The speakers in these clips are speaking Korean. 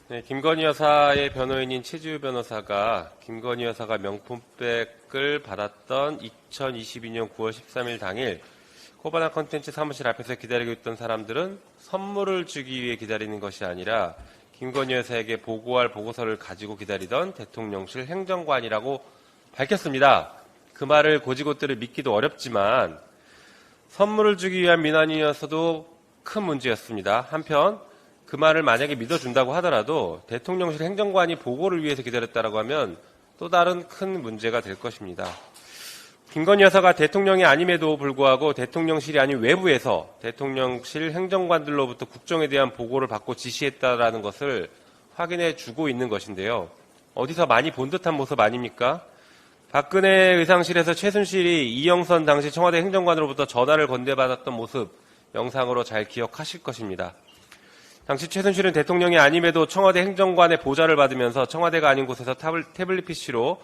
네, 김건희 여사의 변호인인 최지우 변호사가 김건희 여사가 명품백을 받았던 2022년 9월 13일 당일 코바나 컨텐츠 사무실 앞에서 기다리고 있던 사람들은 선물을 주기 위해 기다리는 것이 아니라 김건희 여사에게 보고할 보고서를 가지고 기다리던 대통령실 행정관이라고 밝혔습니다. 그 말을 고지고대로 믿기도 어렵지만 선물을 주기 위한 민원이어서도 큰 문제였습니다. 한편 그 말을 만약에 믿어준다고 하더라도 대통령실 행정관이 보고를 위해서 기다렸다고 하면 또 다른 큰 문제가 될 것입니다. 김건희 여사가 대통령이 아님에도 불구하고 대통령실이 아닌 외부에서 대통령실 행정관들로부터 국정에 대한 보고를 받고 지시했다라는 것을 확인해 주고 있는 것인데요. 어디서 많이 본 듯한 모습 아닙니까? 박근혜 의상실에서 최순실이 이영선 당시 청와대 행정관으로부터 전화를 건네받았던 모습 영상으로 잘 기억하실 것입니다. 당시 최순실은 대통령이 아님에도 청와대 행정관의 보좌를 받으면서 청와대가 아닌 곳에서 태블릿 PC로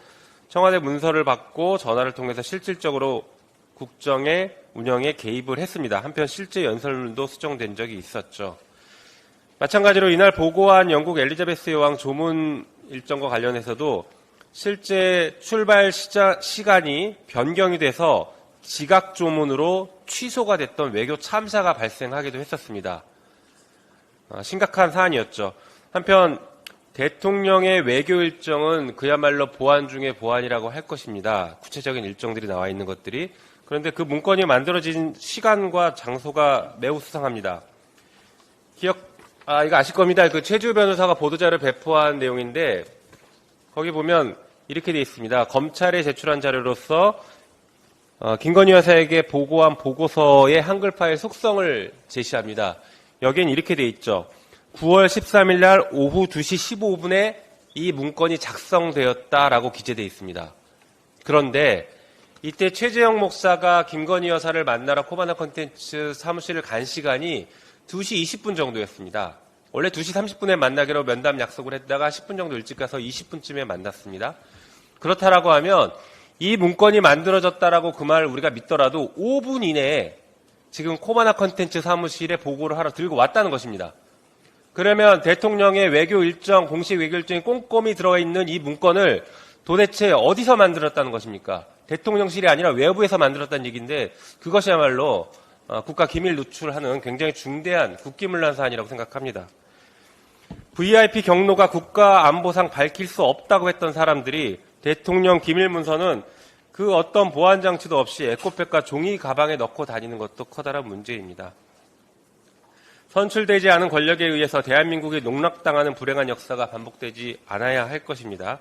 청와대 문서를 받고 전화를 통해서 실질적으로 국정의 운영에 개입을 했습니다. 한편 실제 연설문도 수정된 적이 있었죠. 마찬가지로 이날 보고한 영국 엘리자베스 여왕 조문 일정과 관련해서도 실제 출발 시간이 변경이 돼서 지각 조문으로 취소가 됐던 외교 참사가 발생하기도 했었습니다. 심각한 사안이었죠. 한편 대통령의 외교 일정은 그야말로 보안 중의 보안이라고 할 것입니다. 구체적인 일정들이 나와 있는 것들이. 그런데 그 문건이 만들어진 시간과 장소가 매우 수상합니다. 이거 아실 겁니다. 그 최지우 변호사가 보도자를 배포한 내용인데 거기 보면 이렇게 되어 있습니다. 검찰에 제출한 자료로서 김건희 여사에게 보고한 보고서의 한글 파일 속성을 제시합니다. 여기엔 이렇게 돼 있죠. 9월 13일 날 오후 2시 15분에 이 문건이 작성되었다라고 기재되어 있습니다. 그런데 이때 최재형 목사가 김건희 여사를 만나러 코바나 컨텐츠 사무실을 간 시간이 2시 20분 정도였습니다. 원래 2시 30분에 만나기로 면담 약속을 했다가 10분 정도 일찍 가서 20분쯤에 만났습니다. 그렇다라고 하면 이 문건이 만들어졌다라고 그 말을 우리가 믿더라도 5분 이내에 지금 코바나 컨텐츠 사무실에 보고를 하러 들고 왔다는 것입니다. 그러면 대통령의 외교 일정, 공식 외교 일정이 꼼꼼히 들어가 있는 이 문건을 도대체 어디서 만들었다는 것입니까? 대통령실이 아니라 외부에서 만들었다는 얘기인데 그것이야말로 국가 기밀 누출하는 굉장히 중대한 국기문란 사안이라고 생각합니다. VIP 경로가 국가안보상 밝힐 수 없다고 했던 사람들이 대통령 기밀문서는 그 어떤 보안 장치도 없이 에코백과 종이 가방에 넣고 다니는 것도 커다란 문제입니다. 선출되지 않은 권력에 의해서 대한민국이 농락당하는 불행한 역사가 반복되지 않아야 할 것입니다.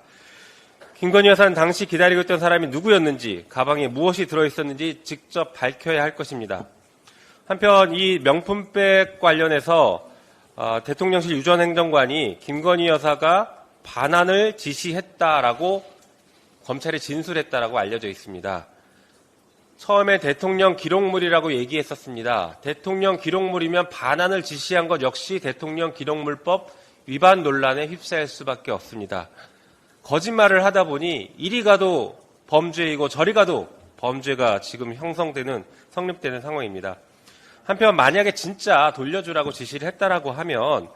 김건희 여사는 당시 기다리고 있던 사람이 누구였는지, 가방에 무엇이 들어있었는지 직접 밝혀야 할 것입니다. 한편 이 명품백 관련해서 대통령실 유 전 행정관이 김건희 여사가 반환을 지시했다라고 검찰에 진술했다라고 알려져 있습니다. 처음에 대통령 기록물이라고 얘기했었습니다. 대통령 기록물이면 반환을 지시한 것 역시 대통령 기록물법 위반 논란에 휩싸일 수밖에 없습니다. 거짓말을 하다 보니 이리 가도 범죄이고 저리 가도 범죄가 지금 성립되는 상황입니다. 한편 만약에 진짜 돌려주라고 지시를 했다라고 하면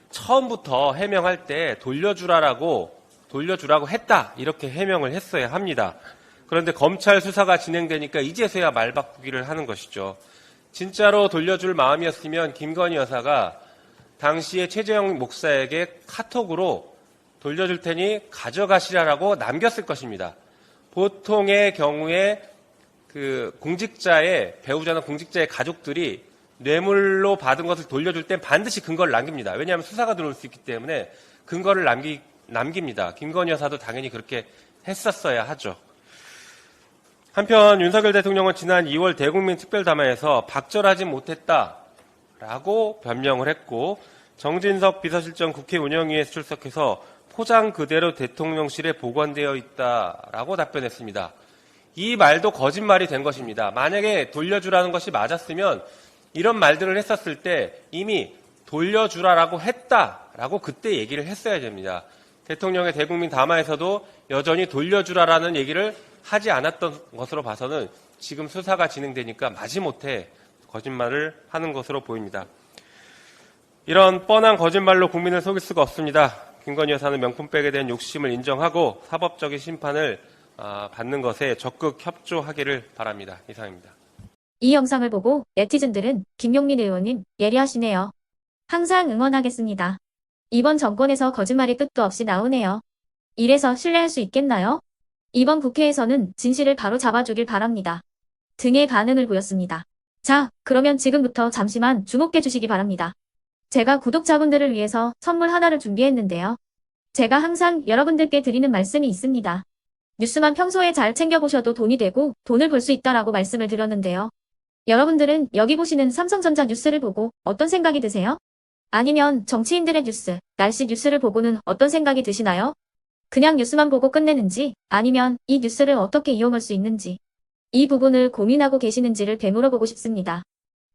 처음부터 해명할 때 돌려주라고 했다 이렇게 해명을 했어야 합니다. 그런데 검찰 수사가 진행되니까 이제서야 말 바꾸기를 하는 것이죠. 진짜로 돌려줄 마음이었으면 김건희 여사가 당시에 최재형 목사에게 카톡으로 돌려줄 테니 가져가시라라고 남겼을 것입니다. 보통의 경우에 그 배우자나 공직자의 가족들이 뇌물로 받은 것을 돌려줄 땐 반드시 근거를 남깁니다. 왜냐하면 수사가 들어올 수 있기 때문에 근거를 남깁니다. 김건희 여사도 당연히 그렇게 했었어야 하죠. 한편 윤석열 대통령은 지난 2월 대국민 특별담화에서 박절하지 못했다라고 변명을 했고 정진석 비서실장 국회 운영위에서 출석해서 포장 그대로 대통령실에 보관되어 있다라고 답변했습니다. 이 말도 거짓말이 된 것입니다. 만약에 돌려주라는 것이 맞았으면 이런 말들을 했었을 때 이미 돌려주라라고 했다라고 그때 얘기를 했어야 됩니다. 대통령의 대국민 담화에서도 여전히 돌려주라라는 얘기를 하지 않았던 것으로 봐서는 지금 수사가 진행되니까 마지못해 거짓말을 하는 것으로 보입니다. 이런 뻔한 거짓말로 국민을 속일 수가 없습니다. 김건희 여사는 명품백에 대한 욕심을 인정하고 사법적인 심판을 받는 것에 적극 협조하기를 바랍니다. 이상입니다. 이 영상을 보고 네티즌들은 김용민 의원님 예리하시네요. 항상 응원하겠습니다. 이번 정권에서 거짓말이 끝도 없이 나오네요. 이래서 신뢰할 수 있겠나요? 이번 국회에서는 진실을 바로 잡아주길 바랍니다. 등의 반응을 보였습니다. 자, 그러면 지금부터 잠시만 주목해 주시기 바랍니다. 제가 구독자분들을 위해서 선물 하나를 준비했는데요. 제가 항상 여러분들께 드리는 말씀이 있습니다. 뉴스만 평소에 잘 챙겨보셔도 돈이 되고 돈을 벌 수 있다라고 말씀을 드렸는데요. 여러분들은 여기 보시는 삼성전자 뉴스를 보고 어떤 생각이 드세요? 아니면 정치인들의 뉴스, 날씨 뉴스를 보고는 어떤 생각이 드시나요? 그냥 뉴스만 보고 끝내는지 아니면 이 뉴스를 어떻게 이용할 수 있는지 이 부분을 고민하고 계시는지를 되물어보고 싶습니다.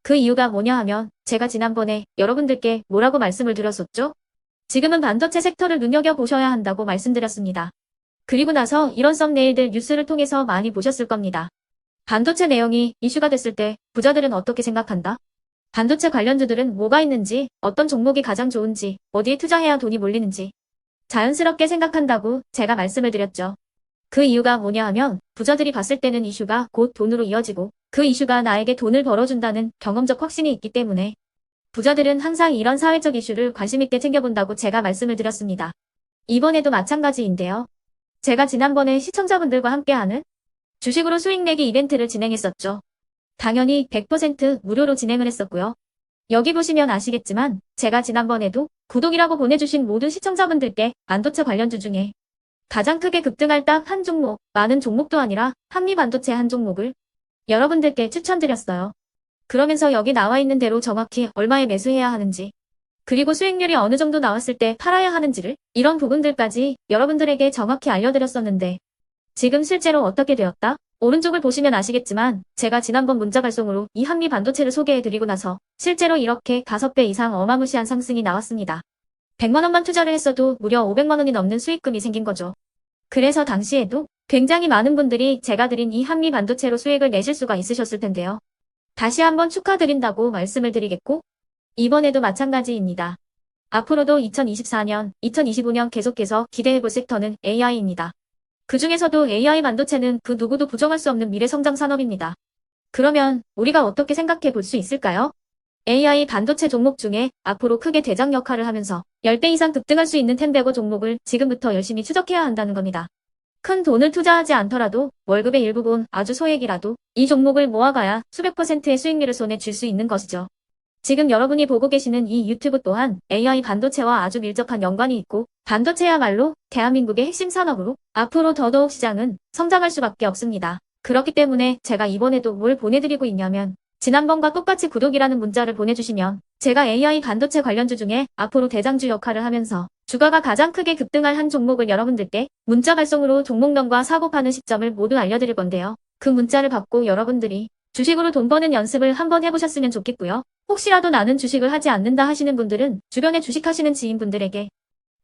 그 이유가 뭐냐 하면 제가 지난번에 여러분들께 뭐라고 말씀을 드렸었죠? 지금은 반도체 섹터를 눈여겨보셔야 한다고 말씀드렸습니다. 그리고 나서 이런 썸네일들 뉴스를 통해서 많이 보셨을 겁니다. 반도체 내용이 이슈가 됐을 때 부자들은 어떻게 생각한다? 반도체 관련주들은 뭐가 있는지, 어떤 종목이 가장 좋은지, 어디에 투자해야 돈이 몰리는지 자연스럽게 생각한다고 제가 말씀을 드렸죠. 그 이유가 뭐냐 하면 부자들이 봤을 때는 이슈가 곧 돈으로 이어지고 그 이슈가 나에게 돈을 벌어준다는 경험적 확신이 있기 때문에 부자들은 항상 이런 사회적 이슈를 관심있게 챙겨본다고 제가 말씀을 드렸습니다. 이번에도 마찬가지인데요. 제가 지난번에 시청자분들과 함께하는 주식으로 수익 내기 이벤트를 진행했었죠. 당연히 100% 무료로 진행을 했었고요. 여기 보시면 아시겠지만 제가 지난번에도 구독이라고 보내주신 모든 시청자분들께 반도체 관련주 중에 가장 크게 급등할 딱 한 종목, 많은 종목도 아니라 한미반도체 한 종목을 여러분들께 추천드렸어요. 그러면서 여기 나와 있는 대로 정확히 얼마에 매수해야 하는지 그리고 수익률이 어느 정도 나왔을 때 팔아야 하는지를 이런 부분들까지 여러분들에게 정확히 알려드렸었는데 지금 실제로 어떻게 되었다? 오른쪽을 보시면 아시겠지만 제가 지난번 문자 발송으로 이 한미 반도체를 소개해드리고 나서 실제로 이렇게 5배 이상 어마무시한 상승이 나왔습니다. 100만 원만 투자를 했어도 무려 500만 원이 넘는 수익금이 생긴 거죠. 그래서 당시에도 굉장히 많은 분들이 제가 드린 이 한미 반도체로 수익을 내실 수가 있으셨을 텐데요. 다시 한번 축하드린다고 말씀을 드리겠고 이번에도 마찬가지입니다. 앞으로도 2024년, 2025년 계속해서 기대해볼 섹터는 AI입니다. 그 중에서도 AI 반도체는 그 누구도 부정할 수 없는 미래성장 산업입니다. 그러면 우리가 어떻게 생각해 볼 수 있을까요? AI 반도체 종목 중에 앞으로 크게 대장 역할을 하면서 10배 이상 급등할 수 있는 텐베고 종목을 지금부터 열심히 추적해야 한다는 겁니다. 큰 돈을 투자하지 않더라도 월급의 일부분 아주 소액이라도 이 종목을 모아가야 수백 %의 수익률을 손에 쥘 수 있는 것이죠. 지금 여러분이 보고 계시는 이 유튜브 또한 AI 반도체와 아주 밀접한 연관이 있고 반도체야말로 대한민국의 핵심 산업으로 앞으로 더더욱 시장은 성장할 수밖에 없습니다. 그렇기 때문에 제가 이번에도 뭘 보내드리고 있냐면 지난번과 똑같이 구독이라는 문자를 보내주시면 제가 AI 반도체 관련주 중에 앞으로 대장주 역할을 하면서 주가가 가장 크게 급등할 한 종목을 여러분들께 문자 발송으로 종목명과 사고 파는 시점을 모두 알려드릴 건데요. 그 문자를 받고 여러분들이 주식으로 돈 버는 연습을 한번 해보셨으면 좋겠고요. 혹시라도 나는 주식을 하지 않는다 하시는 분들은 주변에 주식하시는 지인분들에게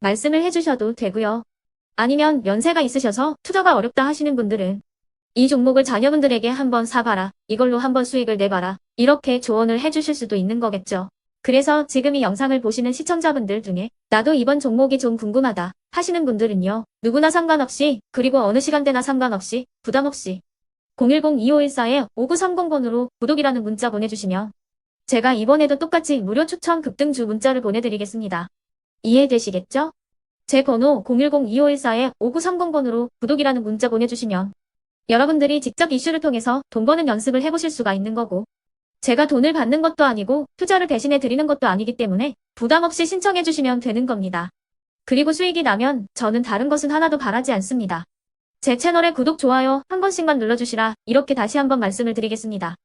말씀을 해주셔도 되고요. 아니면 연세가 있으셔서 투자가 어렵다 하시는 분들은 이 종목을 자녀분들에게 한번 사봐라. 이걸로 한번 수익을 내봐라. 이렇게 조언을 해주실 수도 있는 거겠죠. 그래서 지금 이 영상을 보시는 시청자분들 중에 나도 이번 종목이 좀 궁금하다 하시는 분들은요. 누구나 상관없이 그리고 어느 시간대나 상관없이 부담없이 010-2514-5930번으로 구독이라는 문자 보내주시면 제가 이번에도 똑같이 무료 추천 급등주 문자를 보내드리겠습니다. 이해되시겠죠? 제 번호 010-2514-5930번으로 구독이라는 문자 보내주시면 여러분들이 직접 이슈를 통해서 돈 버는 연습을 해보실 수가 있는 거고 제가 돈을 받는 것도 아니고 투자를 대신해 드리는 것도 아니기 때문에 부담 없이 신청해 주시면 되는 겁니다. 그리고 수익이 나면 저는 다른 것은 하나도 바라지 않습니다. 제 채널에 구독, 좋아요 한 번씩만 눌러주시라 이렇게 다시 한번 말씀을 드리겠습니다.